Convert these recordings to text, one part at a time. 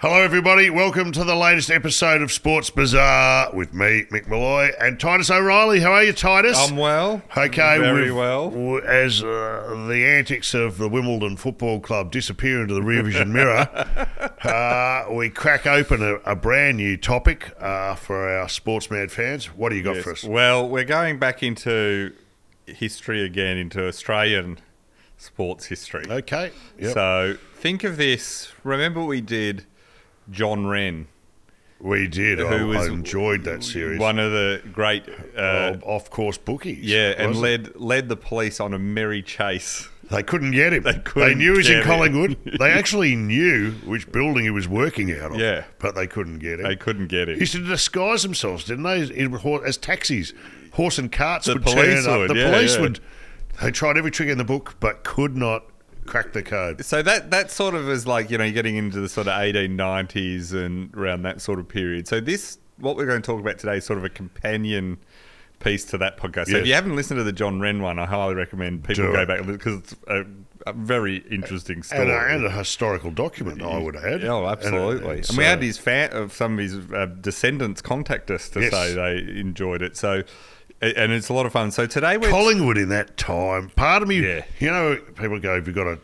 Hello everybody, welcome to the latest episode of Sports Bazaar with me, Mick Malloy, and Titus O'Reilly. How are you, Titus? I'm well. Okay, very well. As the antics of the Wimbledon Football Club disappear into the rear vision mirror, we crack open a brand new topic for our sports mad fans. What do you got for us? Well, we're going back into history again, into Australian sports history. Okay. Yep. So think of this. Remember we did John Wren. We did. I enjoyed that series. One of the great off-course bookies. Yeah, and led the police on a merry chase. They couldn't get him. They knew he was in Collingwood. They actually knew which building he was working out of. Yeah. But they couldn't get him. They couldn't get him. He used to disguise themselves, didn't they, as taxis. Horse and carts would turn up. The police would. They tried every trick in the book, but could not crack the code. So that sort of is like, you're getting into the sort of 1890s and around that sort of period. So what we're going to talk about today is sort of a companion piece to that podcast. So if you haven't listened to the John Wren one, I highly recommend people go back, because it's a very interesting story. And a historical document, I would add. Oh, absolutely. And we had some of his descendants contact us to say they enjoyed it. So... And it's a lot of fun. So today we're... Collingwood in that time. Part of me, people go, have you got a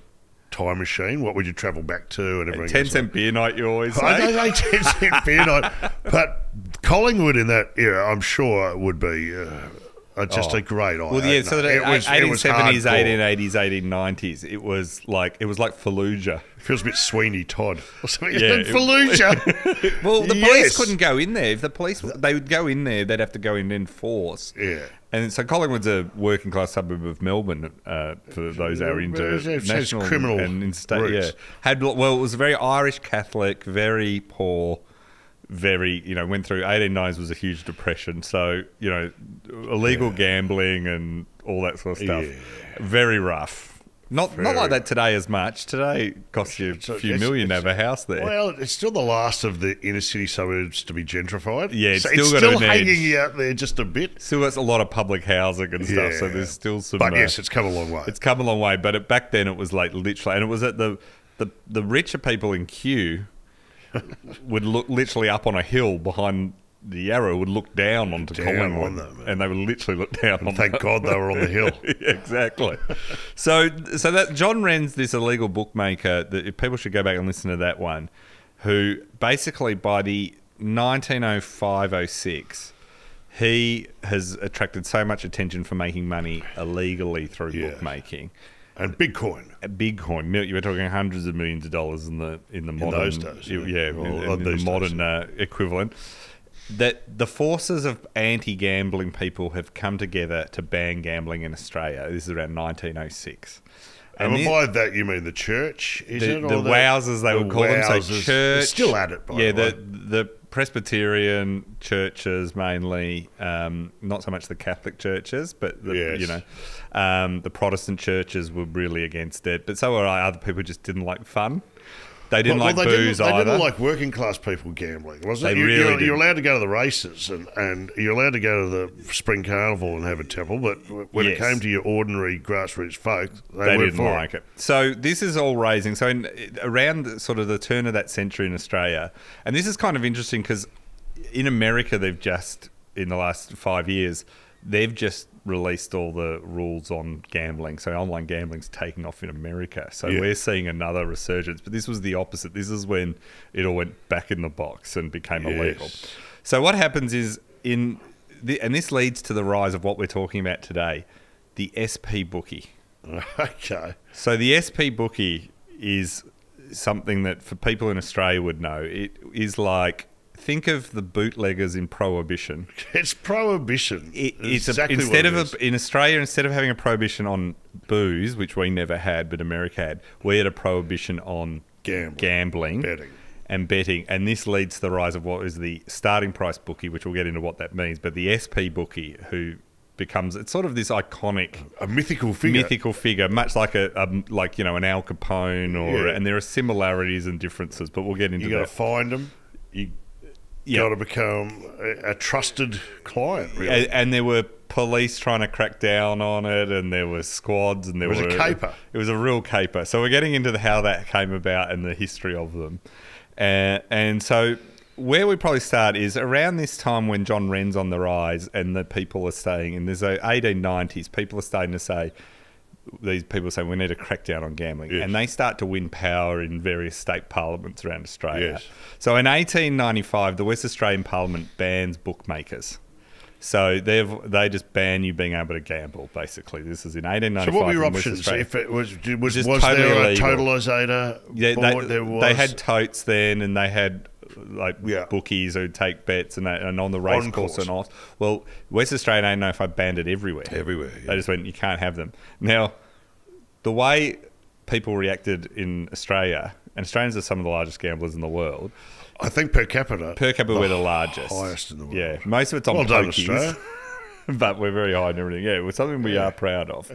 time machine? What would you travel back to? And everything. 10-cent beer night, you always say. I 10-cent beer night. But Collingwood in that era, I'm sure, would be just a great idea. Well, yeah, so the 1870s, 1880s, 1890s, it was like Fallujah. It feels a bit Sweeney Todd or something. Yeah, Fallujah. Well, the police couldn't go in there. If the police, they would go in there, they'd have to go in force. Yeah. And so Collingwood's a working class suburb of Melbourne, for those that are into national criminal and interstate. Yeah. It was very Irish Catholic, very poor. Very, went through 1890s was a huge depression. So, illegal gambling and all that sort of stuff. Yeah. Very rough. Not like that today as much. Today costs you a few million to have a house there. Well, it's still the last of the inner city suburbs to be gentrified. Yeah, it's still hanging out there just a bit. Still got a lot of public housing and stuff, so there's still some... But yes, it's come a long way. It's come a long way, but back then it was like literally... And it was at the richer people in Kew... would look literally up on a hill behind the Yarra, would look down onto Collingwood, and they would literally look down on thank God they were on the hill. Exactly. So that John Wren's this illegal bookmaker, that people should go back and listen to that one, who basically by the 1905-06, he has attracted so much attention for making money illegally through bookmaking. And Bitcoin. You were talking hundreds of millions of dollars in the modern... In those days. In the modern equivalent. That the forces of anti-gambling people have come together to ban gambling in Australia. This is around 1906. And by that you mean the church, is it? The wowsers, they would call them. So church... They're still at it, by the way. The Presbyterian churches mainly, not so much the Catholic churches, but the Protestant churches were really against it. But so were other people who just didn't like fun. They didn't like booze either. They didn't like working class people gambling, wasn't it? You're allowed to go to the races and you're allowed to go to the Spring Carnival and have a temple, but when it came to your ordinary grassroots folk, they didn't like it. So this is all raising. So around sort of the turn of that century in Australia, and this is kind of interesting because in America they've just, in the last 5 years, they've just released all the rules on gambling. So online gambling's taking off in America. So we're seeing another resurgence. But this was the opposite. This is when it all went back in the box and became illegal. So what happens is, and this leads to the rise of what we're talking about today, the SP Bookie. Okay. So the SP Bookie is something that for people in Australia would know. It is like... Think of the bootleggers in Prohibition. It's Prohibition. It's exactly in Australia, instead of having a prohibition on booze, which we never had, but America had, we had a prohibition on gambling, betting. And this leads to the rise of what is the starting price bookie, which we'll get into what that means. But the SP Bookie, who becomes, it's sort of this iconic, a mythical figure, much like an Al Capone, and there are similarities and differences. But we'll get into that. You got to find them. You got to become a trusted client, really. And there were police trying to crack down on it, and there were squads, and there was a caper. It was a real caper. So we're getting into how that came about and the history of them. And so where we probably start is around this time when John Wren's on the rise and the people are saying, and there's the 1890s, people are starting to say, these people say we need to crack down on gambling. Yes. And they start to win power in various state parliaments around Australia. Yes. So in 1895, the West Australian Parliament bans bookmakers. So they just ban you being able to gamble, basically. This is in 1895. So what were your in West options? Australia. If it was Just was totally there a illegal. totalisator Yeah, board? There was. they had totes then, and they had like Yeah. bookies who'd take bets and on the race course and all. Well, West Australia, I don't know if I banned it everywhere. Everywhere, yeah. They just went, you can't have them. Now, the way people reacted in Australia, and Australians are some of the largest gamblers in the world. I think per capita. We're the largest. Highest in the world. Yeah, most of it's on Well done, pokies. Australia. But we're very high and everything. Yeah, it's something we are proud of.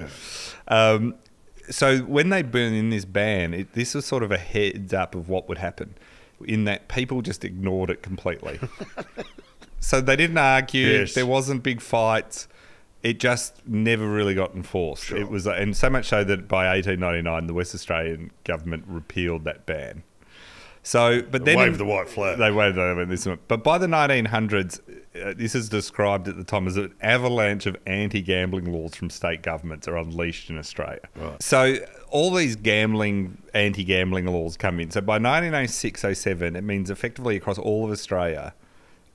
So when they burn in this ban, this was sort of a heads up of what would happen, in that people just ignored it completely. So they didn't argue. Yes. There wasn't big fights. It just never really got enforced. Sure. It was, and so much so that by 1899, the West Australian government repealed that ban. So, but then Waved the white flag. They waved this. But by the 1900s, this is described at the time as an avalanche of anti-gambling laws from state governments are unleashed in Australia. Right. So all these anti-gambling laws come in. So by 1906-07, it means effectively across all of Australia,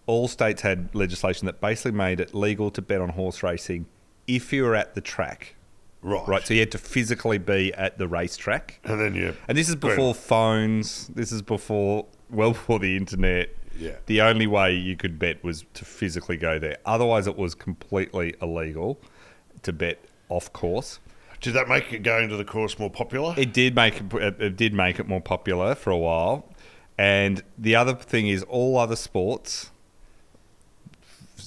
all states had legislation that basically made it legal to bet on horse racing if you were at the track. Right, so you had to physically be at the racetrack. And then And this is before phones. This is well before the internet. Yeah. The only way you could bet was to physically go there. Otherwise, it was completely illegal to bet off course. Did that make it going to the course more popular? It did make it more popular for a while. And the other thing is all other sports,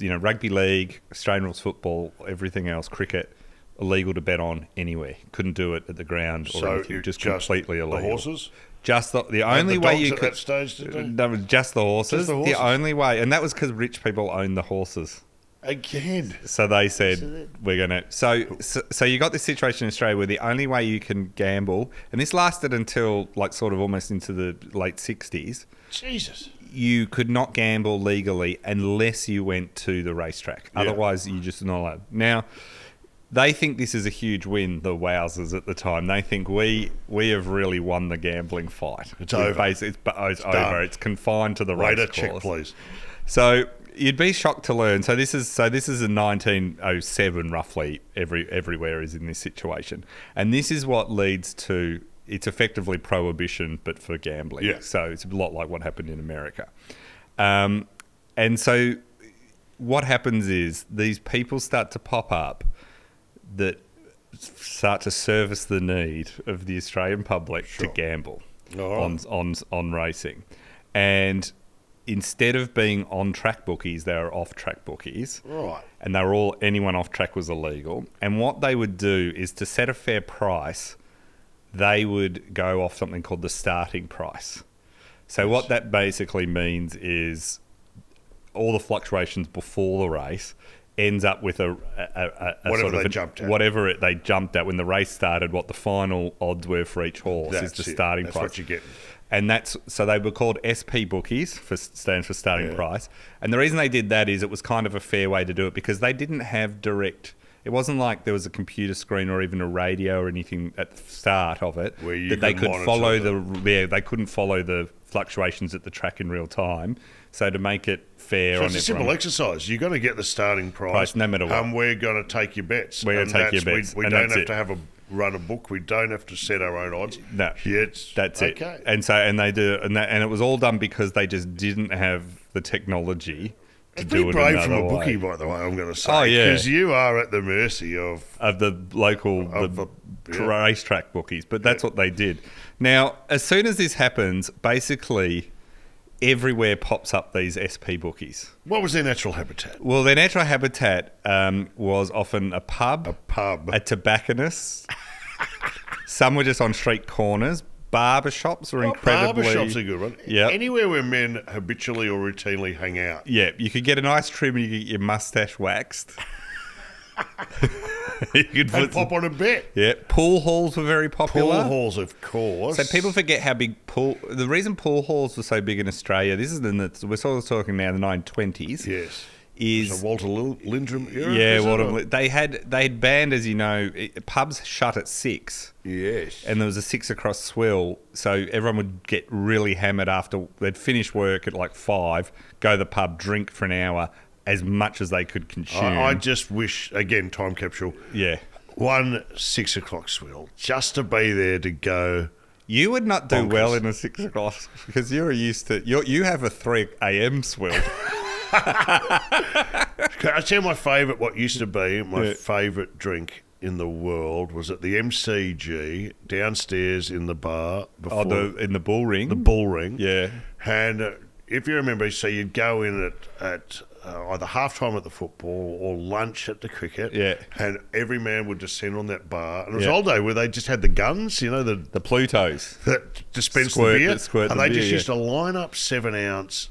rugby league, Australian rules football, everything else, cricket, illegal to bet on anywhere. Couldn't do it at the ground or anything. Just completely illegal. The horses? Just the only way you could. At that stage, did they? No, just the horses. Just the horses. The only way, and that was because rich people owned the horses. Again. So they said we're gonna. So you got this situation in Australia where the only way you can gamble, and this lasted until sort of almost into the late 60s. Jesus. You could not gamble legally unless you went to the racetrack. Yeah. Otherwise, you just not allowed. Now, they think this is a huge win, the Wowsers at the time. They think we have really won the gambling fight. It's over. It's over. It's confined to the race Waiter, course. check, please. So you'd be shocked to learn. So this is in 1907 roughly. Everywhere is in this situation, and this is what leads to it's effectively prohibition, but for gambling. Yeah. So it's a lot like what happened in America, and so what happens is these people start to pop up that start to service the need of the Australian public to gamble on racing. And instead of being on track bookies, they were off track bookies. Right. And anyone off track was illegal. And what they would do is to set a fair price, they would go off something called the starting price. So what that basically means is all the fluctuations before the race ends up with whatever they jumped at when the race started, what the final odds were for each horse is the starting price. That's what you get. And so they were called SP Bookies, stands for starting price. And the reason they did that is it was kind of a fair way to do it because they didn't have direct. It wasn't like there was a computer screen or even a radio or anything at the start of it that they could follow they couldn't follow the fluctuations at the track in real time. So to make it fair, So it's a simple exercise. You're going to get the starting price no matter what. We're going to take your bets. We're going to take your bets. We don't have to run a book. We don't have to set our own odds. No, that's it. Okay. And they do, and it was all done because they just didn't have the technology to do it brave another from a way. bookie, by the way, I'm going to say. Oh, yeah. Because you are at the mercy of the local racetrack bookies. But that's what they did. Now, as soon as this happens, basically everywhere pops up these SP Bookies. What was their natural habitat? Well, their natural habitat was often a pub, A tobacconist. Some were just on street corners. Barber shops were incredibly... Barber shops are a good one. Yeah. Anywhere where men habitually or routinely hang out. Yeah, you could get a nice trim and you could get your mustache waxed. You could and pop on a bet. Yeah, pool halls were very popular. Pool halls, of course. So people forget how big pool. The reason pool halls were so big in Australia. This is we're sort of talking now the 1920s. Yes. Is the Walter Lindrum era? Yeah, they had banned, as you know, pubs shut at 6. Yes. And there was a 6 o'clock swill, so everyone would get really hammered after they'd finish work at like 5, go to the pub, drink for an hour, as much as they could consume. I just wish, again, time capsule. Yeah. One 6 o'clock swill, just to be there to go. You would not do bonkers. well in a 6 o'clock because you're used to. You have a 3 a.m. swill. I tell you my favourite, what used to be my favourite drink in the world was at the MCG downstairs in the bar. Before In the bull ring? The bull ring. Yeah. And if you remember, so you'd go in at either half-time at the football or lunch at the cricket. Yeah. And every man would descend on that bar. And it was an old day where they just had the guns, you know, the Plutos. that dispensed the beer. Squirt and the they beer, just used to line up 7-ounce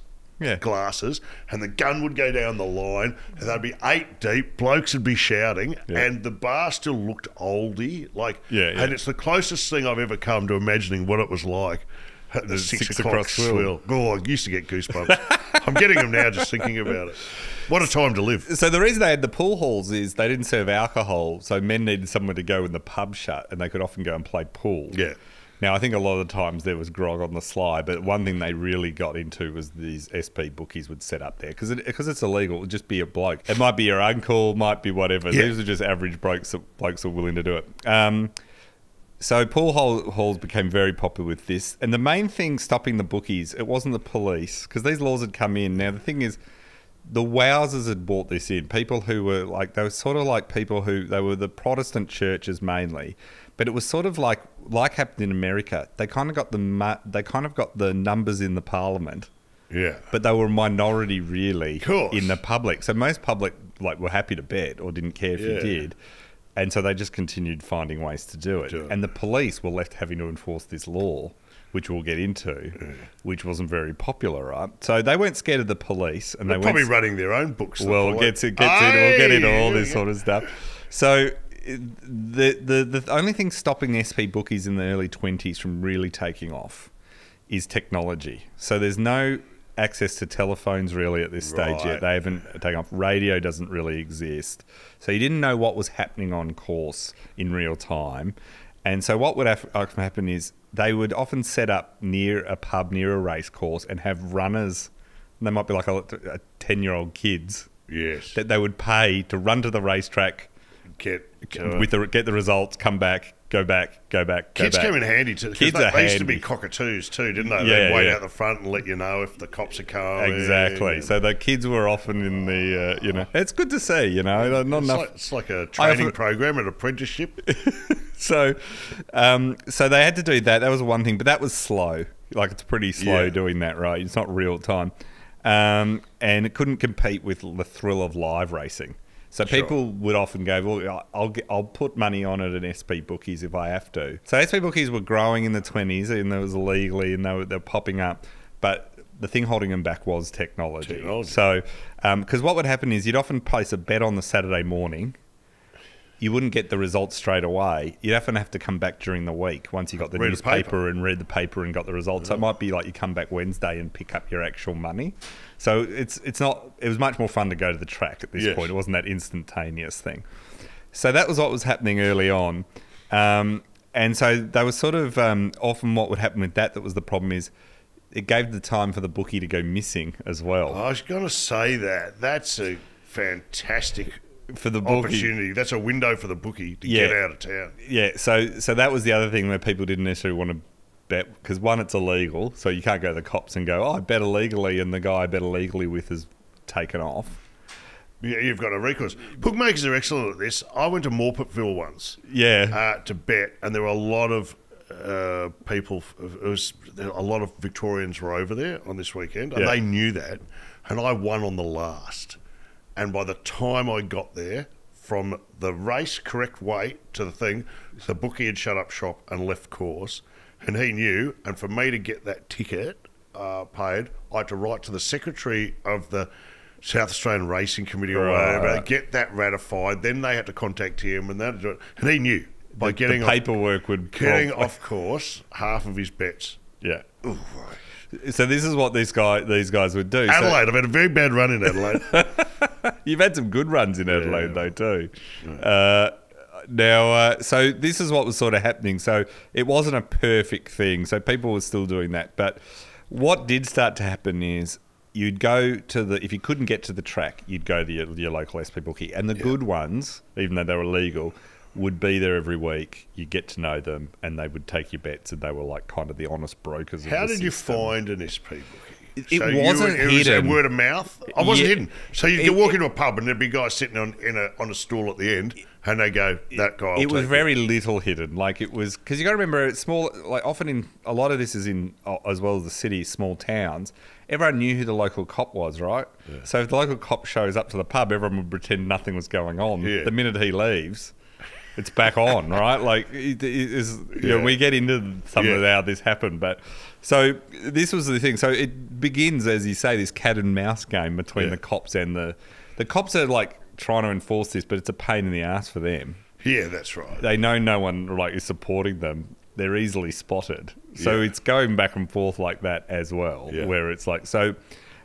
glasses, and the gun would go down the line, and they'd be 8 deep. Blokes would be shouting, and the bar still looked oldie, and it's the closest thing I've ever come to imagining what it was like at the 6 o'clock swill. Oh, I used to get goosebumps. I'm getting them now just thinking about it. What a time to live. So the reason they had the pool halls is they didn't serve alcohol, so men needed somewhere to go when the pub shut, and they could often go and play pool. Yeah. Now, I think a lot of the times there was grog on the sly, but one thing they really got into was these SP Bookies would set up there. Because it's illegal, it would just be a bloke. It might be your uncle, might be whatever. Yeah. These are just average blokes that are willing to do it. So pool halls became very popular with this. And the main thing stopping the bookies, it wasn't the police, because these laws had come in. Now, the thing is, the Wowsers had brought this in. People who were like, they were sort of like people who, they were the Protestant churches mainly. But it was sort of like happened in America. They kind of got the numbers in the parliament. Yeah. But they were a minority really Course. in the public. So most public were happy to bet or didn't care if you did. And so they just continued finding ways to do it. And the police were left having to enforce this law, which we'll get into, which wasn't very popular, right? So they weren't scared of the police, and They're probably running their own books. We'll get into all this sort of stuff. So the only thing stopping SP Bookies in the early 20s from really taking off is technology. So there's no access to telephones really at this stage yet. They haven't taken off. Radio doesn't really exist. So you didn't know what was happening on course in real time. And so what would often happen is they would often set up near a pub, near a race course, and have runners. And they might be like a 10-year-old kids. Yes. That they would pay to run to the racetrack, get the results, come back, go back. Kids came in handy too. They used to be cockatoos too, didn't they? They'd wait out the front and let you know if the cops are coming. Exactly. So the kids were often in the, it's good to see, not enough. It's like a training program, an apprenticeship. So they had to do that. That was one thing, but that was slow. Like, it's pretty slow doing that, right? It's not real time. And it couldn't compete with the thrill of live racing. So people would often go, well, I'll put money on it at SP Bookies if I have to. So SP Bookies were growing in the 20s, and it was illegally, and they're popping up. But the thing holding them back was technology. So, because what would happen is you'd often place a bet on the Saturday morning. You wouldn't get the results straight away. You'd often have to come back during the week once you got the newspaper and read the paper and got the results. So it might be like you come back Wednesday and pick up your actual money. So it was much more fun to go to the track at this point. It wasn't that instantaneous thing. So that was what was happening early on. And so they were sort of often what would happen with that was the problem is it gave the time for the bookie to go missing as well. I was going to say that. That's a fantastic for the bookie. Opportunity. That's a window for the bookie to get out of town. Yeah, so that was the other thing where people didn't necessarily want to bet, because one, it's illegal, so you can't go to the cops and go, I bet illegally, and the guy I bet illegally with has taken off. Yeah, you've got a recourse. Bookmakers are excellent at this. I went to Morpettville once to bet, and there were a lot of people, a lot of Victorians were over there on this weekend, and they knew that, and I won on the last. And by the time I got there, from the race correct weight to the thing, the bookie had shut up shop and left course, and he knew. And for me to get that ticket paid, I had to write to the secretary of the South Australian Racing Committee or whatever, get that ratified. Then they had to contact him, and he knew by getting the paperwork off course half of his bets. Yeah. Ooh. So this is what these guys would do. Adelaide, I've had a very bad run in Adelaide. You've had some good runs in Adelaide though too. Yeah. So this is what was sort of happening. So it wasn't a perfect thing. So people were still doing that. But what did start to happen is you'd go to if you couldn't get to the track, you'd go to your local SP Bookie. And the good ones, even though they were legal, would be there every week. You get to know them, and they would take your bets, and they were like kind of the honest brokers. How did you find an SP Bookie? It wasn't hidden. It was word of mouth. I wasn't hidden. So you walk into a pub, and there'd be guys sitting on a stool at the end, and they go, "That guy." It was very little hidden. Like it was because you got to remember, it's small. Like often in a lot of this is in as well as the city, small towns. Everyone knew who the local cop was, right? Yeah. So if the local cop shows up to the pub, everyone would pretend nothing was going on. Yeah. The minute he leaves, it's back on, right? Like, we get into some of how this happened, but so this was the thing. So it begins, as you say, this cat and mouse game between the cops and the cops are like trying to enforce this, but it's a pain in the ass for them. Yeah, that's right. They know no one like is supporting them. They're easily spotted, so it's going back and forth like that as well. Yeah. Where it's like so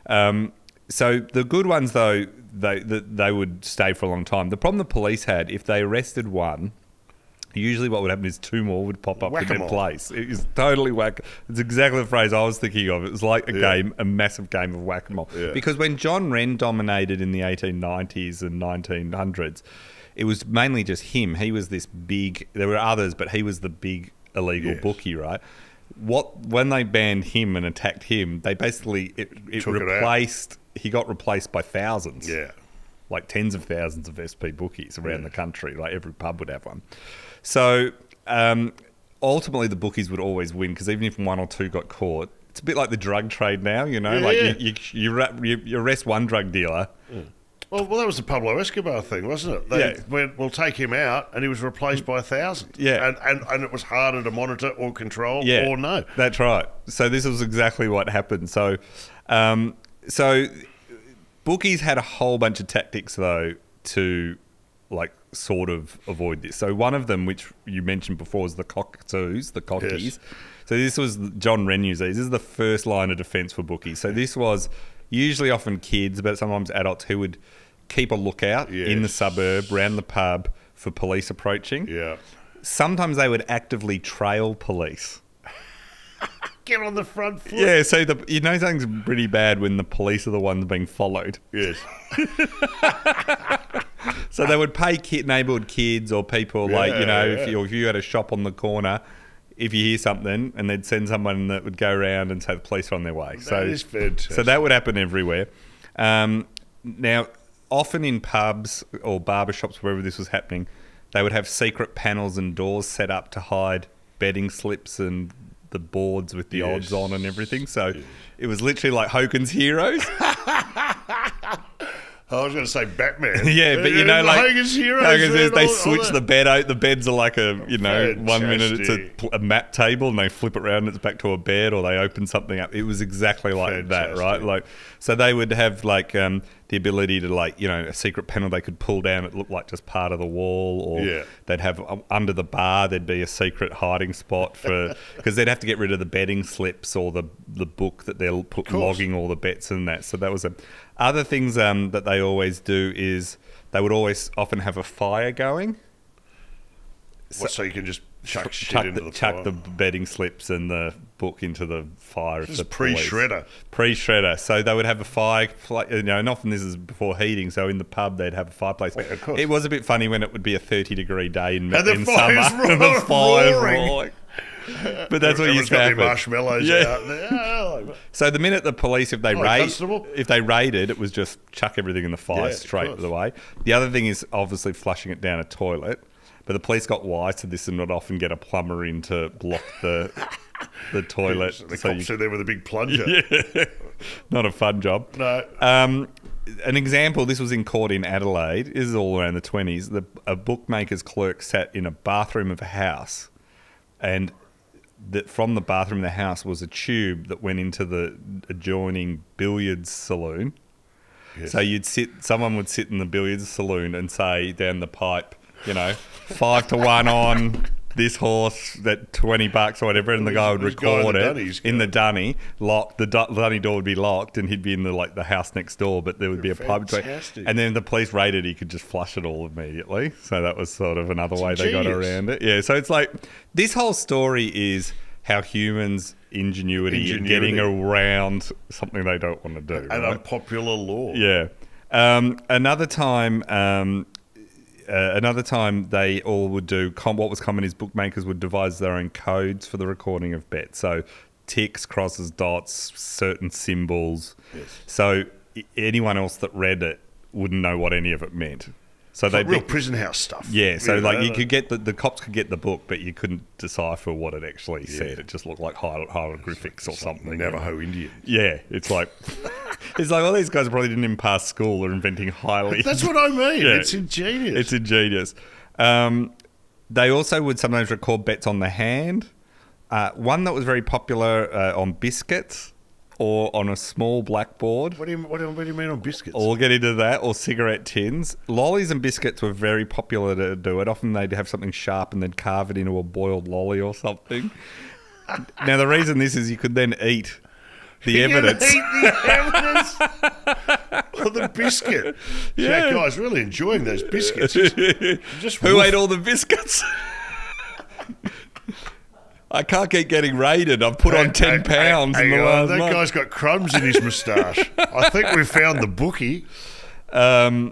the good ones though. They would stay for a long time. The problem the police had, if they arrested one, usually what would happen is two more would pop up in their place. It was totally whack. It's exactly the phrase I was thinking of. It was like a massive game of whack-a-mole. Yeah. Because when John Wren dominated in the 1890s and 1900s, it was mainly just him. He was this big... There were others, but he was the big illegal bookie, right? When they banned him and attacked him, they basically... It replaced... He got replaced by thousands. Yeah. Like tens of thousands of SP Bookies around the country. Like every pub would have one. So ultimately the bookies would always win because even if one or two got caught, it's a bit like the drug trade now, you know? You arrest one drug dealer. Yeah. Well, that was the Pablo Escobar thing, wasn't it? They went, we'll take him out, and he was replaced by 1,000. Yeah. And it was harder to monitor or control or know. That's right. So this was exactly what happened. So... So bookies had a whole bunch of tactics, though, to like sort of avoid this. So one of them, which you mentioned before, was the cockatoos, the cockies. Yes. So this was John Wren used these. This is the first line of defence for bookies. So this was usually often kids, but sometimes adults who would keep a lookout in the suburb, round the pub, for police approaching. Yeah. Sometimes they would actively trail police. Get on the front foot. Yeah, so you know something's pretty bad when the police are the ones being followed. Yes. So they would pay neighbourhood kids or people if you had a shop on the corner, if you hear something, and they'd send someone that would go around and say the police are on their way. That is fantastic. So that would happen everywhere. Now, often in pubs or barber shops, wherever this was happening, they would have secret panels and doors set up to hide betting slips and the boards with the odds on and everything. So it was literally like Hogan's Heroes. I was going to say Batman. Yeah, but you know, like Hogan's Heroes. They switch the bed out. The beds are like a, 1 minute it's a map table and they flip it around and it's back to a bed, or they open something up. It was exactly like that, right? Like, so they would have like the ability to a secret panel they could pull down. It looked like just part of the wall, or they'd have under the bar there'd be a secret hiding spot for because they'd have to get rid of the betting slips or the book that they're logging all the bets and that. So that was other things that they always do is they would often have a fire going. So you can just chuck the betting slips and the book into the fire. It's pre-shredder. Pre-shredder. So they would have a fire, and often this is before heating. So in the pub they'd have a fireplace. Yeah, of course. It was a bit funny when it would be a 30-degree day in summer, and the fire's roaring. But that's what used to happen. Marshmallows out there. So the minute the police, if they raided, it was just chuck everything in the fire straight away. The other thing is obviously flushing it down a toilet. But the police got wise to this and would often get a plumber in to block the toilet. The cops are there with a big plunger. Yeah. Not a fun job. No. An example, this was in court in Adelaide. This is all around the 20s. A bookmaker's clerk sat in a bathroom of a house, and from the bathroom of the house was a tube that went into the adjoining billiards saloon. Yes. So someone would sit in the billiards saloon and say down the pipe, 5-1 on this horse, that $20 or whatever, and the guy would record it in the dunny. Locked, the dunny door would be locked, and he'd be in the house next door, but there would be a pub between. And then the police raided, he could just flush it all immediately. So that was sort of another way they got around it. Yeah, so it's like this whole story is how humans ingenuity in getting around something they don't want to do. An unpopular law. Yeah. Another time they all would do what was common is bookmakers would devise their own codes for the recording of bets. So ticks, crosses, dots, certain symbols. Yes. So anyone else that read it wouldn't know what any of it meant. So they real prison house stuff. Yeah, so you could get the cops could get the book, but you couldn't decipher what it actually said. It just looked like hieroglyphics or something. Navajo Indian. Yeah, it's like all these guys probably didn't even pass school or inventing highly. That's what I mean. Yeah. It's ingenious. It's ingenious. They also would sometimes record bets on the hand. One that was very popular on biscuits. Or on a small blackboard. What do you mean on biscuits? Or we'll get into that. Or cigarette tins. Lollies and biscuits were very popular to do it. Often they'd have something sharp and then carve it into a boiled lolly or something. Now, the reason this is you could then eat the evidence. Eat the evidence of the biscuit. Yeah. That guy's really enjoying those biscuits. Who ate all the biscuits? I can't keep getting raided. I've put on 10 pounds in the last month. That guy's got crumbs in his moustache. I think we found the bookie. So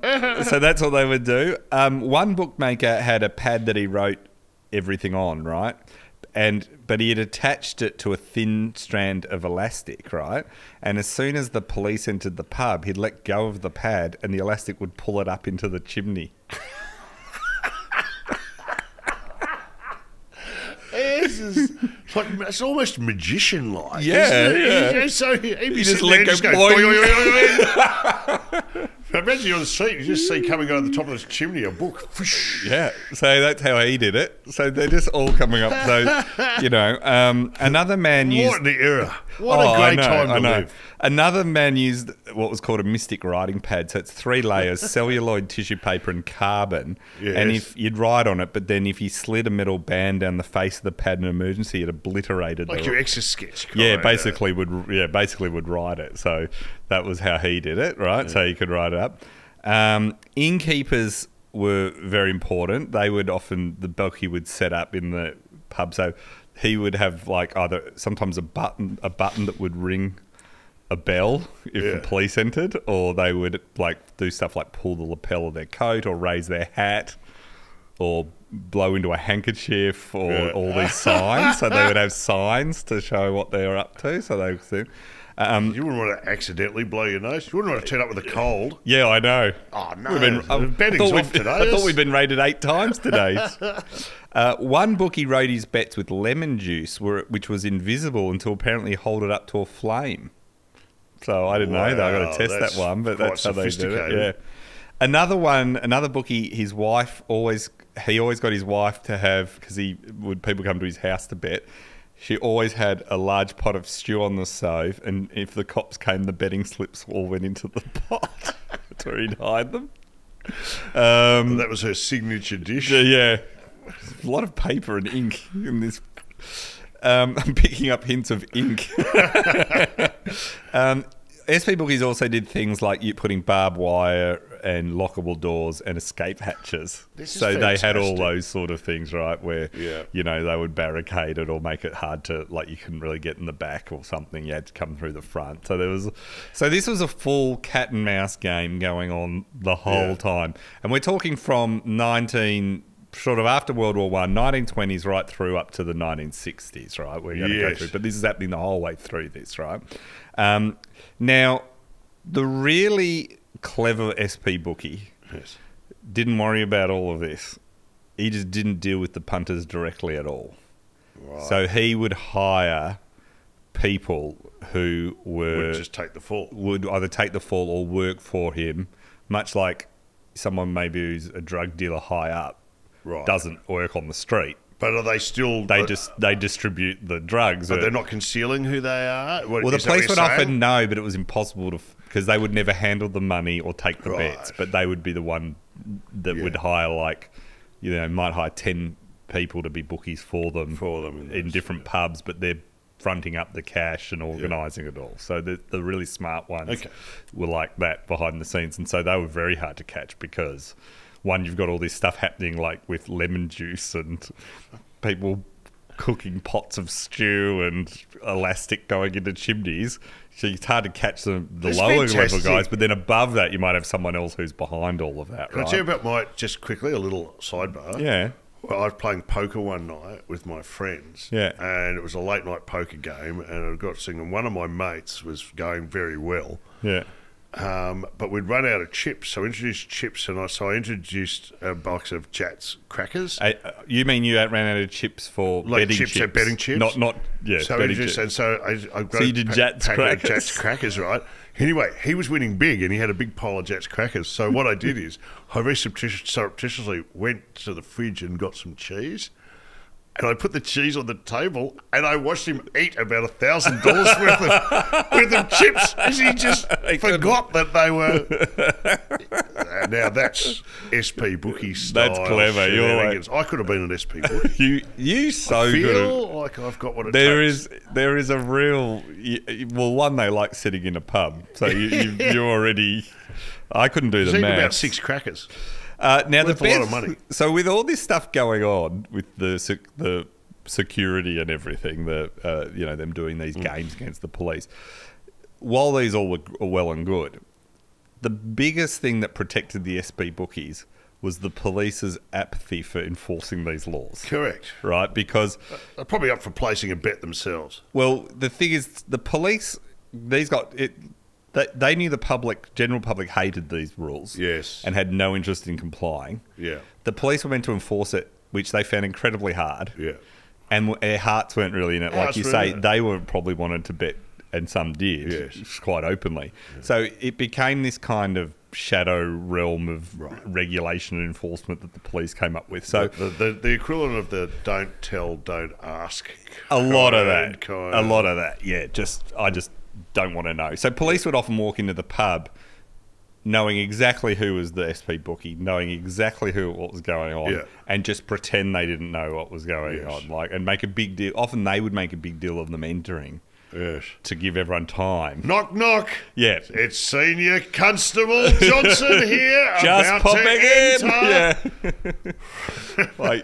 that's what they would do. One bookmaker had a pad that he wrote everything on, right? But he had attached it to a thin strand of elastic, right? And as soon as the police entered the pub, he'd let go of the pad and the elastic would pull it up into the chimney. It's almost magician-like. Yeah. So he'd be just sitting there let go. Imagine you're on the street, you just see coming over the top of this chimney a book. Yeah, so that's how he did it. So they're just all coming up. So, another man used... What an era. What a great time to live. Another man used what was called a mystic writing pad. So it's 3 layers, celluloid, tissue paper and carbon. Yes. And if you'd write on it, but then if you slid a metal band down the face of the pad in an emergency, it obliterated like your Etch-a-Sketch. Basically would write it. So that was how he did it, right? Yeah. So you could write it up. Innkeepers were very important. They would often, the bookie would set up in the pub. So he would have either sometimes a button that would ring a bell if the police entered, or they would do stuff like pull the lapel of their coat or raise their hat or blow into a handkerchief or all these signs. So they would have signs to show what they were up to. So they would see. You wouldn't want to accidentally blow your nose. You wouldn't want to turn up with a cold. Yeah, I know. Oh, no. Betting's off today. I thought we'd been raided 8 times today. One bookie wrote his bets with lemon juice, which was invisible until apparently he held it up to a flame. So I didn't know that. I got to test that one, but that's how they do it. Yeah. Another bookie, his wife always got his wife to have, because people come to his house to bet. She always had a large pot of stew on the stove, and if the cops came, the betting slips all went into the pot. That's where he'd hide them. That was her signature dish. Yeah. A lot of paper and ink in this. I'm picking up hints of ink. SP Bookies also did things like putting barbed wire and lockable doors and escape hatches. So they had all those sort of things, right, where they would barricade it or make it hard to, you couldn't really get in the back or something. You had to come through the front. So this was a full cat and mouse game going on the whole time. And we're talking from after World War I, 1920s right through up to the 1960s, right? We're going to go through, but this is happening the whole way through this, right? Now, the really clever SP Bookie didn't worry about all of this. He just didn't deal with the punters directly at all. Right. So he would hire people who would just take the fall. Would either take the fall or work for him, much like someone maybe who's a drug dealer high up doesn't work on the street, But are they still? They distribute the drugs. But they're not concealing who they are. Well, the police would often know, but it was impossible to because they would never handle the money or take the bets. But they would be the one that would hire, like, might hire 10 people to be bookies for them in different pubs, but they're fronting up the cash and organising it all. So the really smart ones were like that behind the scenes, and so they were very hard to catch because, one, you've got all this stuff happening like with lemon juice and people cooking pots of stew and elastic going into chimneys. So it's hard to catch the lower level guys, but then above that you might have someone else who's behind all of that. Can I tell you about just quickly, a little sidebar? Yeah. Well, I was playing poker one night with my friends. Yeah. And it was a late night poker game, and I got singing. One of my mates was going very well. Yeah. But we'd run out of chips, so I introduced chips, and so I introduced a box of Jats crackers. You mean you ran out of chips for like betting chips? Betting chips. Not so betting chips. And so I got you did Jats crackers. Jats crackers, right? Anyway, he was winning big, and he had a big pile of Jats crackers. So what I did is I very surreptitiously went to the fridge and got some cheese. And I put the cheese on the table, and I watched him eat about $1,000 worth of chips, as he just forgot that they were. Now that's SP Bookie style. That's clever. I could have been an SP Bookie. You so I feel good. like I've got what it takes. takes. There is a real. Well, one, they like sitting in a pub, so you already. I couldn't do the maths. About 6 crackers. Now worth a lot of money. So with all this stuff going on with the security and everything, them doing these games against the police, while these all were well and good, the biggest thing that protected the SP bookies was the police's apathy for enforcing these laws. Correct. Right? Because they're probably up for placing a bet themselves. Well, the thing is, the police, they knew the general public hated these rules. Yes. And had no interest in complying. Yeah. The police were meant to enforce it, which they found incredibly hard. Yeah. And their hearts weren't really in it. Like you say, they were probably wanted to bet, and some did, quite openly. Yeah. So it became this kind of shadow realm of regulation and enforcement that the police came up with. So the equivalent of the don't tell, don't ask. A lot of that. Yeah. I just don't want to know. So police would often walk into the pub knowing exactly who was the SP bookie, knowing exactly what was going on, and just pretend they didn't know what was going on, and make a big deal. Often they would make a big deal of them entering to give everyone time. Knock, knock. Yeah. It's Senior Constable Johnson here. Just popping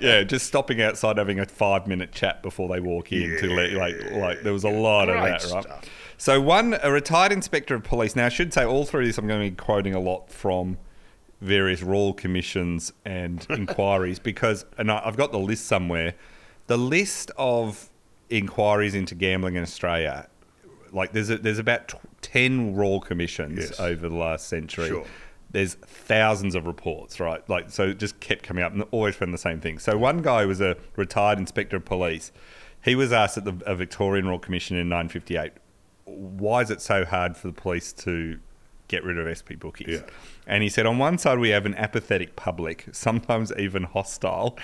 in. Just stopping outside having a 5-minute chat before they walk in to let, there was a lot of that, right? Stuff. So a retired inspector of police. Now, I should say all through this I'm going to be quoting a lot from various royal commissions and inquiries because, and I've got the list somewhere, the list of inquiries into gambling in Australia, like there's about 10 royal commissions over the last century. Sure. There's thousands of reports, right? So it just kept coming up and always found the same thing. So one guy was a retired inspector of police. He was asked at a Victorian Royal Commission in 1958, why is it so hard for the police to get rid of SP bookies? Yeah. And he said, on one side we have an apathetic public, sometimes even hostile,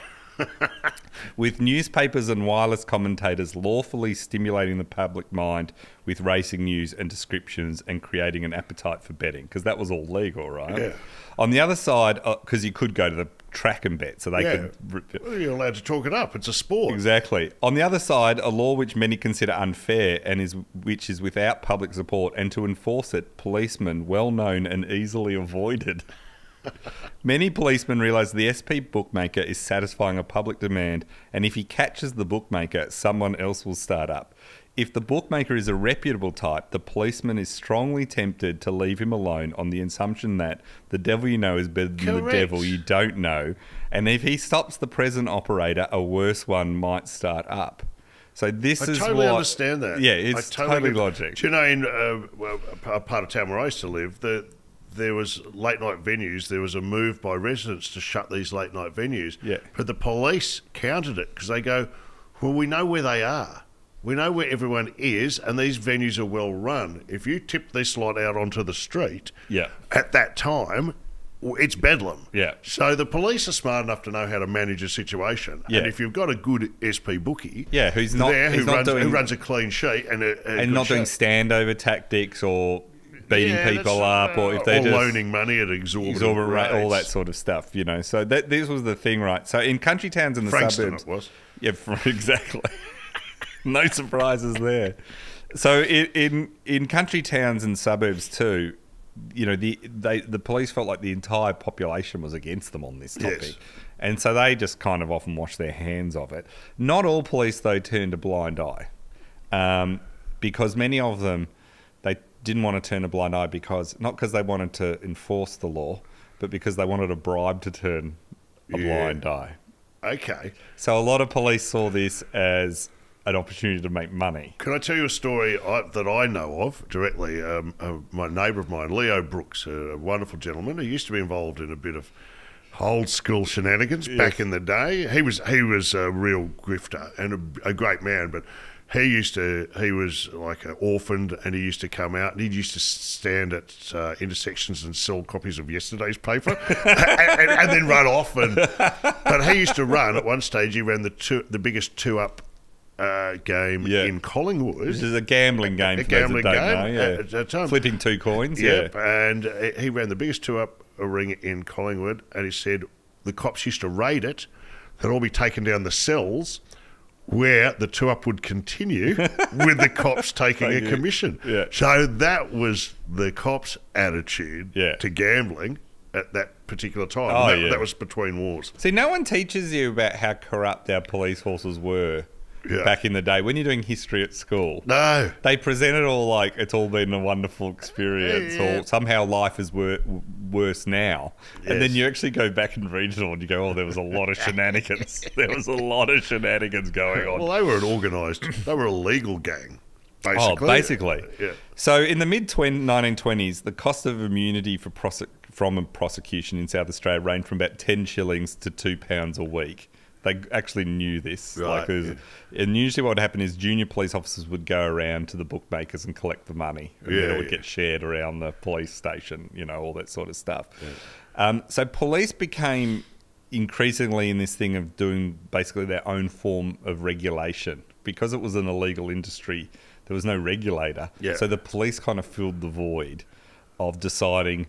with newspapers and wireless commentators lawfully stimulating the public mind with racing news and descriptions and creating an appetite for betting, because that was all legal, right? Yeah. On the other side, because you could go to the track and bet, so they could... Well, you're allowed to talk it up. It's a sport. Exactly. On the other side, a law which many consider unfair and which is without public support, and to enforce it, policemen well known and easily avoided. Many policemen realise the SP bookmaker is satisfying a public demand, and if he catches the bookmaker, someone else will start up. If the bookmaker is a reputable type, the policeman is strongly tempted to leave him alone on the assumption that the devil you know is better than the devil you don't know, and if he stops the present operator, a worse one might start up. So this is I totally understand that. Yeah, it's totally logic. Do you know, in a part of town where I used to live, there was late night venues. There was a move by residents to shut these late night venues. Yeah. But the police countered it because they go, well, we know where they are. We know where everyone is, and these venues are well run. If you tip this lot out onto the street at that time, it's bedlam. Yeah. So the police are smart enough to know how to manage a situation. Yeah. And if you've got a good SP Bookie, Yeah, who runs a clean sheet and not doing standover tactics or beating people up, or if they're just loaning money at exorbitant rates. All that sort of stuff, you know. So this was the thing, right? So in country towns and the Frankston suburbs, it was. Yeah, exactly. No surprises there. So in country towns and suburbs too, you know, the police felt like the entire population was against them on this topic. Yes. And so they just kind of often washed their hands of it. Not all police, though, turned a blind eye, because many of them, they didn't want to turn a blind eye not because they wanted to enforce the law, but because they wanted a bribe to turn a blind eye. Okay. So a lot of police saw this as an opportunity to make money. Can I tell you a story that I know of directly? My neighbour of mine, Leo Brooks, a wonderful gentleman who used to be involved in a bit of old school shenanigans back in the day. He was a real grifter and a great man, but he was like orphaned, and he used to come out and he used to stand at intersections and sell copies of yesterday's paper and then run off. But he used to run, at one stage, he ran the biggest two-up game in Collingwood. This is a gambling game. A gambling game. At the time. Flipping 2 coins. Yep. Yeah. And he ran the biggest two-up ring in Collingwood, and he said the cops used to raid it. They'd all be taken down the cells where the two-up would continue with the cops taking a commission. Yeah. So that was the cops' attitude to gambling at that particular time. That was between wars. See, no one teaches you about how corrupt our police forces were back in the day. When you're doing history at school, no, they present it all like it's all been a wonderful experience, or somehow life is worse now. Yes. And then you actually go back and read it all and you go, oh, there was a lot of shenanigans. There was a lot of shenanigans going on. Well, they were they were a legal gang, basically. Oh, basically. Yeah. So in the mid-1920s, the cost of immunity from a prosecution in South Australia ranged from about 10 shillings to £2 a week. They actually knew this. Right, and usually what would happen is junior police officers would go around to the bookmakers and collect the money. And then it would get shared around the police station, you know, all that sort of stuff. Yeah. So police became increasingly in this thing of doing basically their own form of regulation. Because it was an illegal industry, there was no regulator. Yeah. So the police kind of filled the void of deciding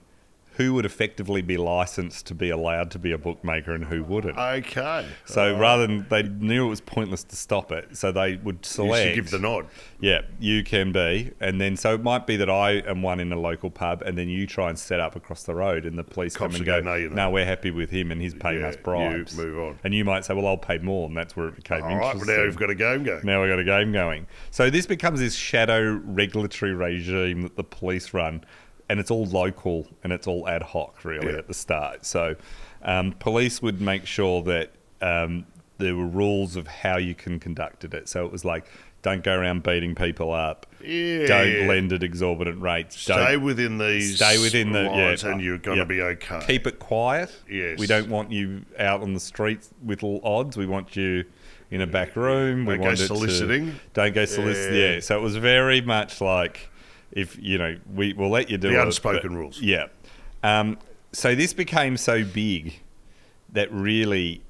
who would effectively be licensed to be allowed to be a bookmaker and who wouldn't. Okay. So rather than, they knew it was pointless to stop it, so they would select. You should give the nod. Yeah, you can be. And then, so it might be that I am one in a local pub and then you try and set up across the road and the police come and go, no, we're happy with him and he's paying us bribes. You move on. And you might say, well, I'll pay more, and that's where it became interesting. All right, well, now we've got a game going. Now we've got a game going. So this becomes this shadow regulatory regime that the police run. And it's all local and it's all ad hoc, really, at the start. So police would make sure that there were rules of how you can conduct it. So it was like, don't go around beating people up. Don't lend at exorbitant rates. Stay within these lines and you're going to be okay. Keep it quiet. Yes. We don't want you out on the streets with all odds. We want you in a back room. Don't go soliciting. Don't go soliciting. Yeah. So it was very much like, if you know, we'll let you do the unspoken rules. Yeah. So this became so big that really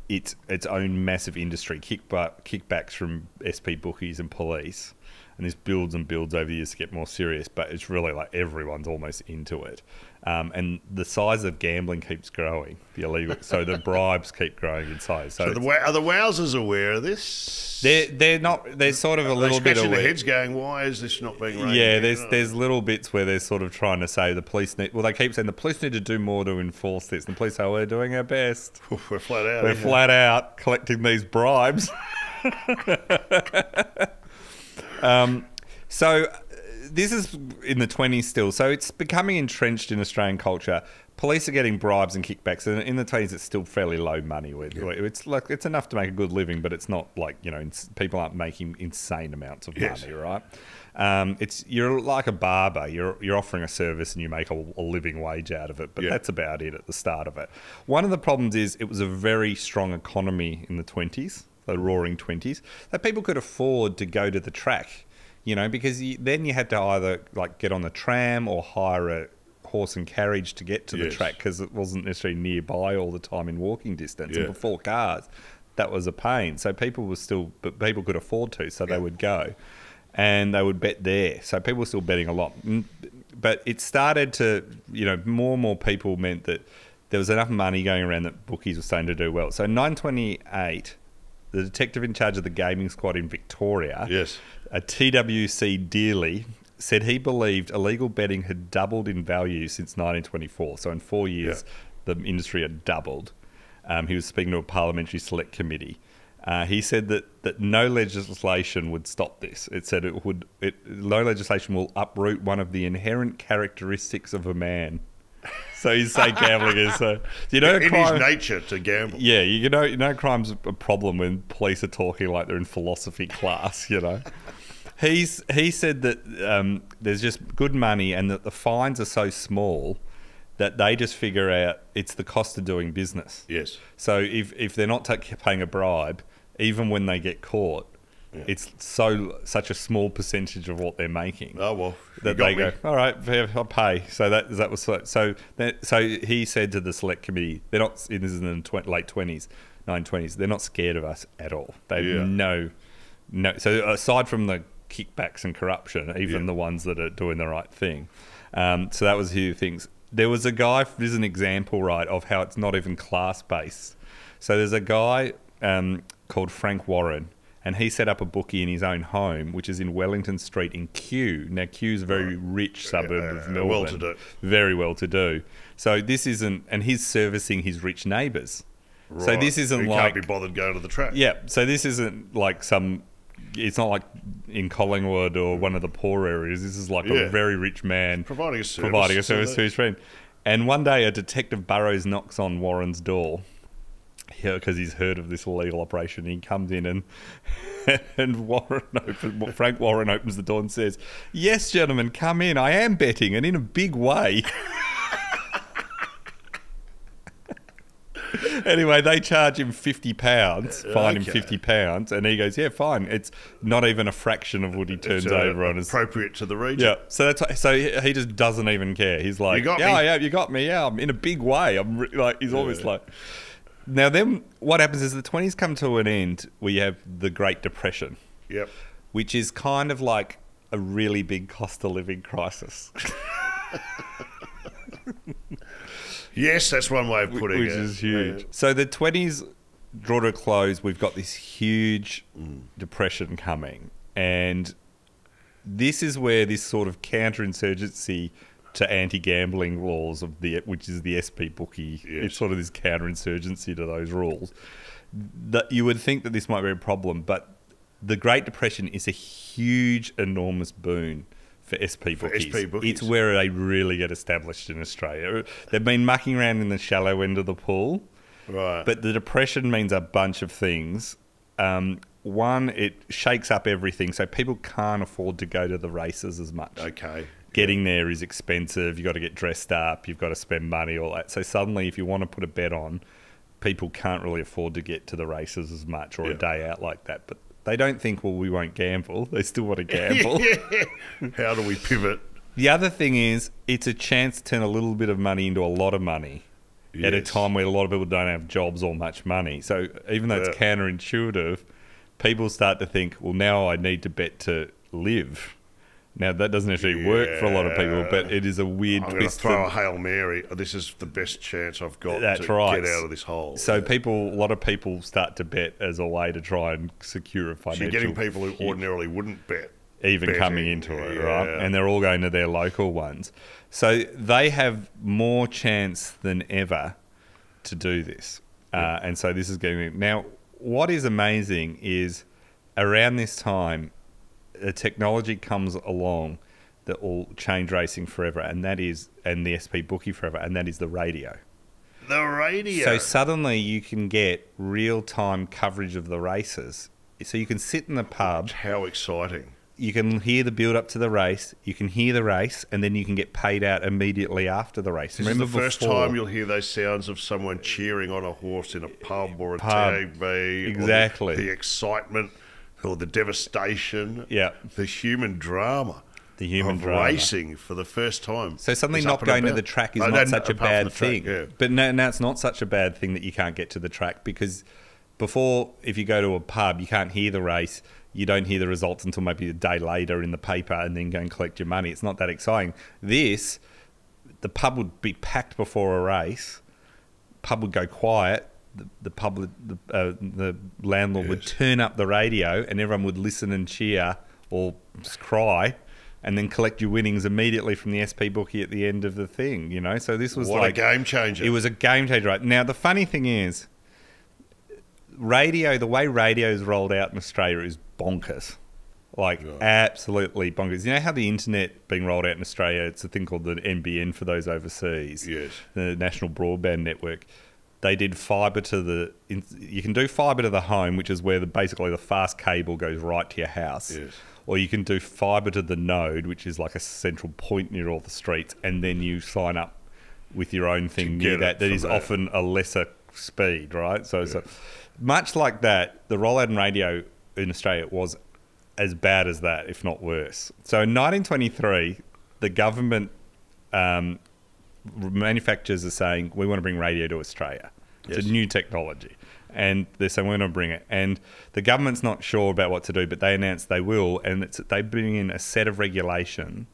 it's its own massive industry, kickbacks from SP Bookies and police, and this builds and builds over the years to get more serious. But it's really like everyone's almost into it, and the size of gambling keeps growing. The illegal, so the bribes keep growing in size. So are the wowsers aware of this? They're not. They're sort of a little bit scratching their heads, going, "Why is this not being raised?" Yeah, there's little bits where they're sort of trying to say the police need. Well, they keep saying the police need to do more to enforce this. And the police say, "We're doing our best. We're flat out. We're flat out collecting these bribes." So this is in the 20s still. So it's becoming entrenched in Australian culture. Police are getting bribes and kickbacks, and in the 20s it's still fairly low money. It's like it's enough to make a good living, but it's not like, you know, people aren't making insane amounts of money, right? You're like a barber. You're offering a service and you make a living wage out of it, but that's about it at the start of it. One of the problems is it was a very strong economy in the 20s, the roaring 20s, that people could afford to go to the track, you know, because then you had to either like get on the tram or hire a horse and carriage to get to the track because it wasn't necessarily nearby all the time in walking distance. And before cars, that was a pain. So people could afford to, so they would go. And they would bet there. So people were still betting a lot. But it started to, more and more people meant that there was enough money going around that bookies were starting to do well. So in 1928, the detective in charge of the gaming squad in Victoria, a TWC Dearly, said he believed illegal betting had doubled in value since 1924. So in 4 years, the industry had doubled. He was speaking to a parliamentary select committee. He said that no legislation would stop this. It said no legislation will uproot one of the inherent characteristics of a man. So you say gambling is in his nature to gamble. Yeah, you know, crime's a problem when police are talking like they're in philosophy class. He said that there's just good money and that the fines are so small that they just figure out it's the cost of doing business. Yes. So if they're not paying a bribe, even when they get caught, it's such a small percentage of what they're making. Oh well, that they go, all right, I'll pay. So that was so he said to the select committee, they're not. This is in the late 1920s. They're not scared of us at all. They no. So aside from the kickbacks and corruption, even the ones that are doing the right thing. So that was a few things. There was a guy. This is an example, right, of how it's not even class based. So there's a guy called Frank Warren. And he set up a bookie in his own home, which is in Wellington Street in Kew. Now, Kew's a very rich suburb of Melbourne. Well-to-do. Very well-to-do. So this isn't... And he's servicing his rich neighbours. Right. So this isn't he like... can't be bothered going to the track. Yeah. So this isn't like some... It's not like in Collingwood or one of the poor areas. This is like a very rich man... Providing a service to his friend. And one day, a detective Burrows knocks on Warren's door. Because he's heard of this illegal operation. He comes in and Frank Warren opens the door and says, "Yes, gentlemen, come in. I am betting, and in a big way." Anyway, they charge him £50, fine him £50, and he goes, "Yeah, fine." It's not even a fraction of what he turns over on. Appropriate to the region. Yeah, so he just doesn't even care. He's like, "You got me. Yeah, you got me. Yeah, I'm in a big way." He's always like. Now then, what happens is the 20s come to an end. We have the Great Depression. Yep. Which is kind of like a really big cost of living crisis. Yes, that's one way of putting it. Which is huge. Yeah. So the 20s draw to a close. We've got this huge depression coming. And this is where this sort of counterinsurgency to anti-gambling laws which is the SP Bookie. Yes. It's sort of this counterinsurgency to those rules. That you would think that this might be a problem, but the Great Depression is a huge, enormous boon for SP Bookies. It's where they really get established in Australia. They've been mucking around in the shallow end of the pool, right? But the Depression means a bunch of things. One, it shakes up everything, so people can't afford to go to the races as much. Okay. Getting there is expensive. You've got to get dressed up. You've got to spend money, all that. So suddenly, if you want to put a bet on, people can't really afford to get to the races as much or a day out like that. But they don't think, well, we won't gamble. They still want to gamble. How do we pivot? The other thing is, it's a chance to turn a little bit of money into a lot of money at a time where a lot of people don't have jobs or much money. So even though it's counterintuitive, people start to think, well, now I need to bet to live. Now, that doesn't actually work for a lot of people, but it is a weird twist. I'm going to throw a Hail Mary. This is the best chance I've got to get out of this hole. So a lot of people start to bet as a way to try and secure a financial... So you're getting people who ordinarily wouldn't bet. Even coming into it, right? And they're all going to their local ones. So they have more chance than ever to do this. And so this is getting... Now, what is amazing is around this time... a technology comes along that will change racing forever, and the SP Bookie forever, and that is the radio. The radio. So suddenly you can get real-time coverage of the races. So you can sit in the pub. How exciting. You can hear the build-up to the race, you can hear the race, and then you can get paid out immediately after the race. This is the first time you'll hear those sounds of someone cheering on a horse in a pub or a TV. Exactly. The excitement... or the devastation, the human drama. The human of drama. racing for the first time. So suddenly is not up and going to about. the track is No, not such a apart from bad the track, thing. yeah. But now it's not such a bad thing that you can't get to the track, because before, if you go to a pub, you can't hear the race. You don't hear the results until maybe a day later in the paper, and then go and collect your money. It's not that exciting. This, the pub would be packed before a race. Pub would go quiet. The landlord would turn up the radio, and everyone would listen and cheer or just cry, and then collect your winnings immediately from the SP Bookie at the end of the thing, you know? So this was What like... a game changer. It was a game changer, right? Now, the funny thing is, radio, the way radio is rolled out in Australia is bonkers. Like, absolutely bonkers. You know how the internet being rolled out in Australia, it's a thing called the NBN for those overseas. Yes. The National Broadband Network. They did fibre to the... You can do fibre to the home, which is where basically the fast cable goes right to your house. Yes. Or you can do fibre to the node, which is like a central point near all the streets, and then you sign up with your own thing near that. That is often a lesser speed, right? So, so much like that, the rollout in radio in Australia was as bad as that, if not worse. So in 1923, the government manufacturers are saying, we want to bring radio to Australia. It's a new technology. And they're saying, we're going to bring it. And the government's not sure about what to do, but they announced they will. And they bring in a set of regulation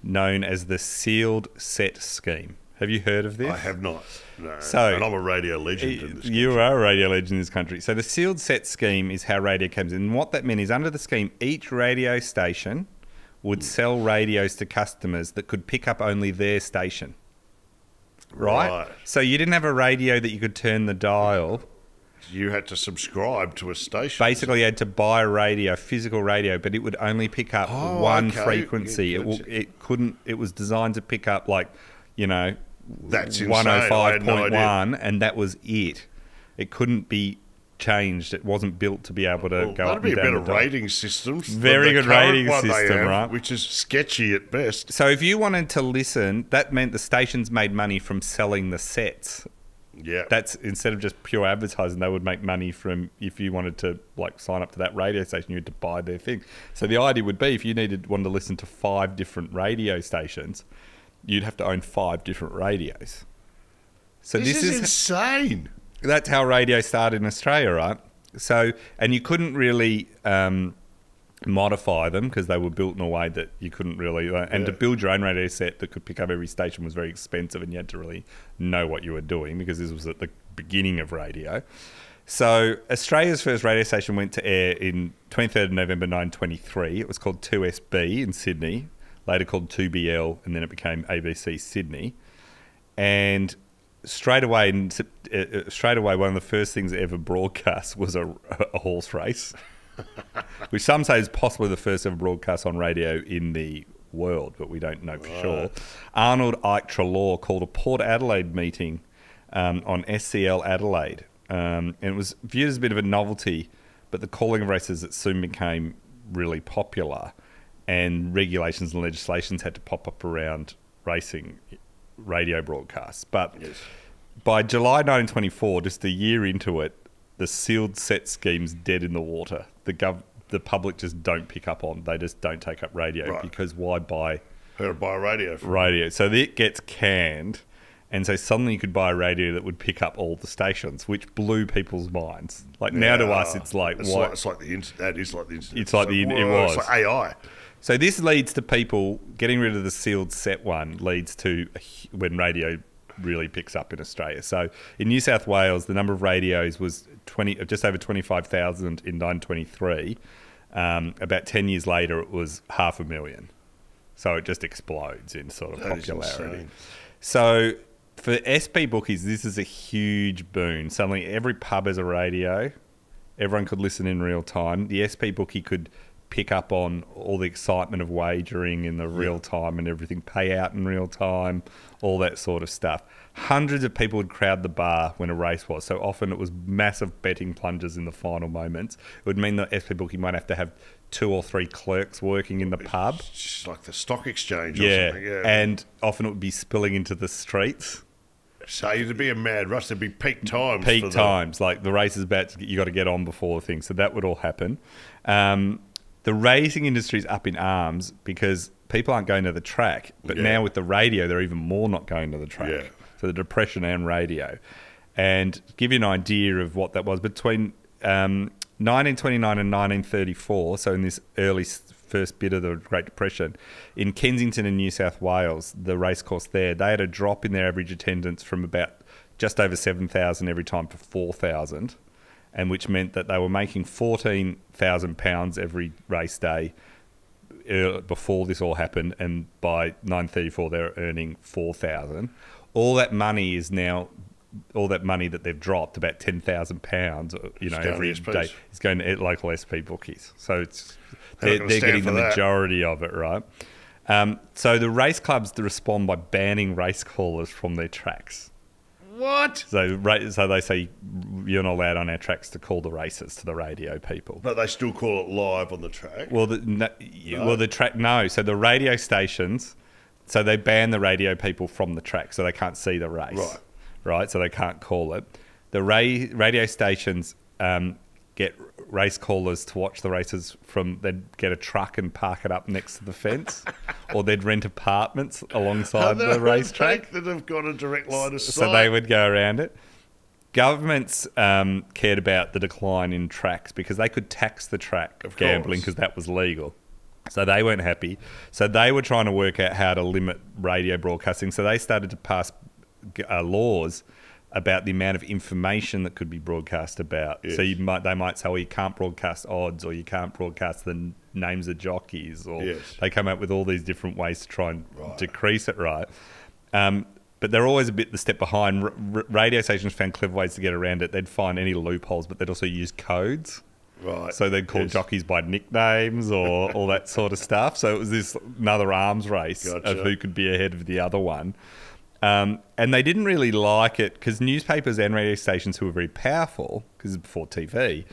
known as the Sealed Set Scheme. Have you heard of this? I have not. No. So, and I'm a radio legend in this country. You are a radio legend in this country. So the Sealed Set Scheme is how radio comes in. And what that meant is, under the scheme, each radio station would sell radios to customers that could pick up only their station. Right? So you didn't have a radio that you could turn the dial. You had to subscribe to a station. Basically, you had to buy a radio, physical radio, but it would only pick up one frequency. Yeah, It couldn't. It was designed to pick up, like, you know, that's 105.1, and that was it. It couldn't be changed. It wasn't built to be able to go up and down. That'd be a better rating system. Very good rating system, right? Which is sketchy at best. So if you wanted to listen, that meant the stations made money from selling the sets. Yeah. That's, instead of just pure advertising, they would make money from, if you wanted to like sign up to that radio station, you had to buy their thing. So the idea would be, if you wanted to listen to 5 different radio stations, you'd have to own 5 different radios. So this is insane. That's how radio started in Australia, right? So, and you couldn't really modify them because they were built in a way that you couldn't really... and to build your own radio set that could pick up every station was very expensive, and you had to really know what you were doing, because this was at the beginning of radio. So Australia's first radio station went to air in 23rd of November 1923. It was called 2SB in Sydney, later called 2BL, and then it became ABC Sydney. And straight away, one of the first things ever broadcast was a horse race, which some say is possibly the first ever broadcast on radio in the world, but we don't know for sure. Arnold Ike Trelaw called a Port Adelaide meeting on SCL Adelaide, and it was viewed as a bit of a novelty, but the calling of races, it soon became really popular, and regulations and legislations had to pop up around racing radio broadcasts. But by July 1924, just a year into it, the Sealed Set Scheme's dead in the water. The public just don't pick up on. They just don't take up radio, because why buy? Buy a radio. Radio. So it gets canned, and so suddenly you could buy a radio that would pick up all the stations, which blew people's minds. Like now to us, it's like what? It's like the internet. That is like the internet. It's like the internet. It was. It's like AI. So this leads to people getting rid of the sealed set one. Leads to when radio really picks up in Australia. So in New South Wales, the number of radios was just over 25,000 in 1923. About 10 years later, it was 500,000. So it just explodes in sort of popularity. So for SP Bookies, this is a huge boon. Suddenly every pub has a radio. Everyone could listen in real time. The SP Bookie could pick up on all the excitement of wagering in the real time and everything, pay out in real time, all that sort of stuff. Hundreds of people would crowd the bar when a race was. So often it was massive betting plunges in the final moments. It would mean that SP Bookie might have to have 2 or 3 clerks working in the pub. Just like the stock exchange or something. Yeah, and often it would be spilling into the streets. So it'd be a mad rush. There'd be peak times. Like the race is about to, you got to get on before the thing. So that would all happen. the racing industry's up in arms because people aren't going to the track. But now with the radio, they're even more not going to the track. Yeah. So the depression and radio. And to give you an idea of what that was, between 1929 and 1934, so in this early first bit of the Great Depression, in Kensington in New South Wales, the racecourse there, they had a drop in their average attendance from about just over 7,000 every time to 4,000, and which meant that they were making £14,000 every race day before this all happened, and by 1934 they were earning 4,000. All that money is now, all that money that they've dropped, about £10,000, every day, is going to local SP Bookies. So they're getting the majority of it, right? So the race clubs respond by banning race callers from their tracks. What? So they say you're not allowed on our tracks to call the races to the radio people. But they still call it live on the track. Well, the track, no. So the radio stations, so they ban the radio people from the track, so they can't see the race. Right. So they can't call it. The radio stations get race callers to watch the races they'd get a truck and park it up next to the fence, or they'd rent apartments alongside the racetrack that have got a direct line of sight. So they would go around it. Governments cared about the decline in tracks because they could tax the track of gambling because that was legal. So they weren't happy. So they were trying to work out how to limit radio broadcasting. So they started to pass laws about the amount of information that could be broadcast about. Yes. So they might say, well, you can't broadcast odds, or you can't broadcast the names of jockeys, or they come up with all these different ways to try and decrease it, right? But they're always a bit the step behind. Radio stations found clever ways to get around it. They'd find any loopholes, but they'd also use codes. Right. So they'd call jockeys by nicknames or all that sort of stuff. So it was this another arms race of who could be ahead of the other one. And they didn't really like it because newspapers and radio stations, who were very powerful, because it's before TV,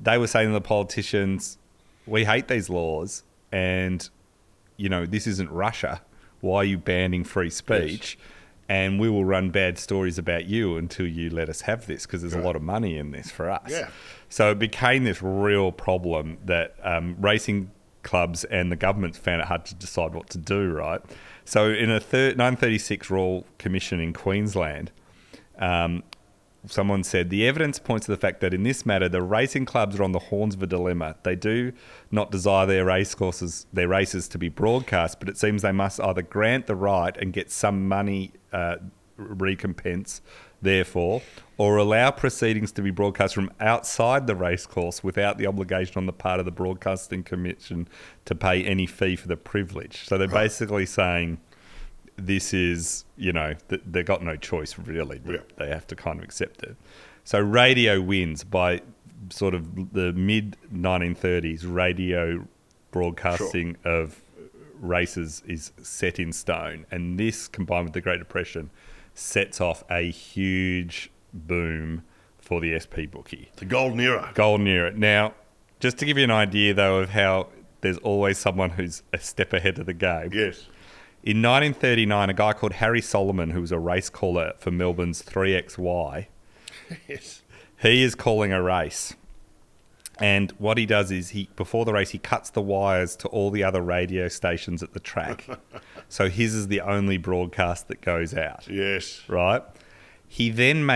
they were saying to the politicians, we hate these laws and, this isn't Russia. Why are you banning free speech? Yes. And we will run bad stories about you until you let us have this, because there's a lot of money in this for us. Yeah. So it became this real problem that racing clubs and the government found it hard to decide what to do, right? So in a 1936 Royal Commission in Queensland, someone said, the evidence points to the fact that in this matter, the racing clubs are on the horns of a dilemma. They do not desire their races to be broadcast, but it seems they must either grant the right and get some money recompense, therefore, or allow proceedings to be broadcast from outside the racecourse without the obligation on the part of the Broadcasting Commission to pay any fee for the privilege. So they're basically saying this is, they've got no choice, really. They have to kind of accept it. So radio wins by sort of the mid-1930s. Radio broadcasting of races is set in stone. And this, combined with the Great Depression, sets off a huge boom for the SP Bookie. The golden era. Golden era. Now, just to give you an idea, though, of how there's always someone who's a step ahead of the game. Yes. In 1939, a guy called Harry Solomon, who was a race caller for Melbourne's 3XY, he is calling a race. And what he does is, before the race, he cuts the wires to all the other radio stations at the track. So his is the only broadcast that goes out. Yes. Right? He then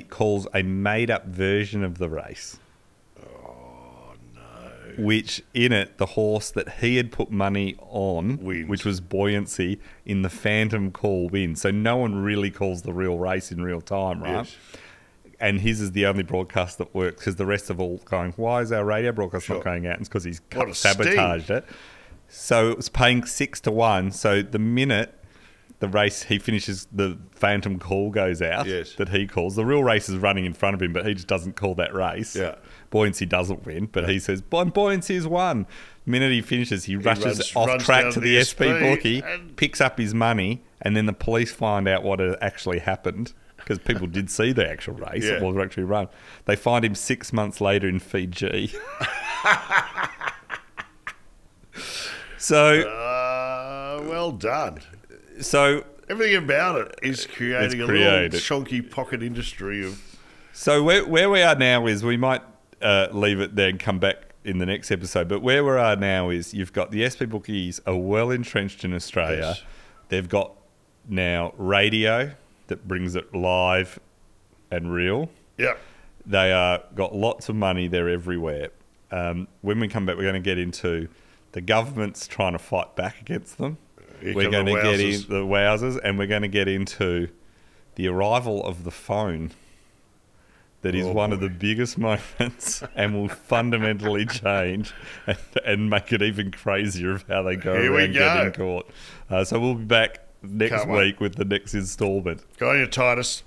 calls a made-up version of the race. Oh, no. Which, in it, the horse that he had put money on, which was Buoyancy, in the phantom call wins. So no one really calls the real race in real time, right? Yes. And his is the only broadcast that works, because the rest of all going, why is our radio broadcast not going out? And it's because he's sabotaged it. So it was paying 6-1. So the minute the race, he finishes, the phantom call goes out that he calls. The real race is running in front of him, but he just doesn't call that race. Yeah. Buoyancy doesn't win, but he says, Buoyancy's won. The minute he finishes, he rushes off track to the SP Bookie, picks up his money, and then the police find out what had actually happened. Because people did see the actual race. It was actually run. They find him 6 months later in Fiji. So, well done. So everything about it is creating a little chunky pocket industry of. So where we are now is we might leave it there and come back in the next episode. But where we are now is you've got the SP Bookies are well entrenched in Australia. Yes. They've got now radio that brings it live and real. Yep. They got lots of money. They're everywhere. When we come back, we're going to get into the government's trying to fight back against them. We're going to get into the wowzers, and we're going to get into the arrival of the phone. That is one of the biggest moments and will fundamentally change and make it even crazier of how they go around getting caught. So we'll be back next week with the next instalment. Go on, you Titus.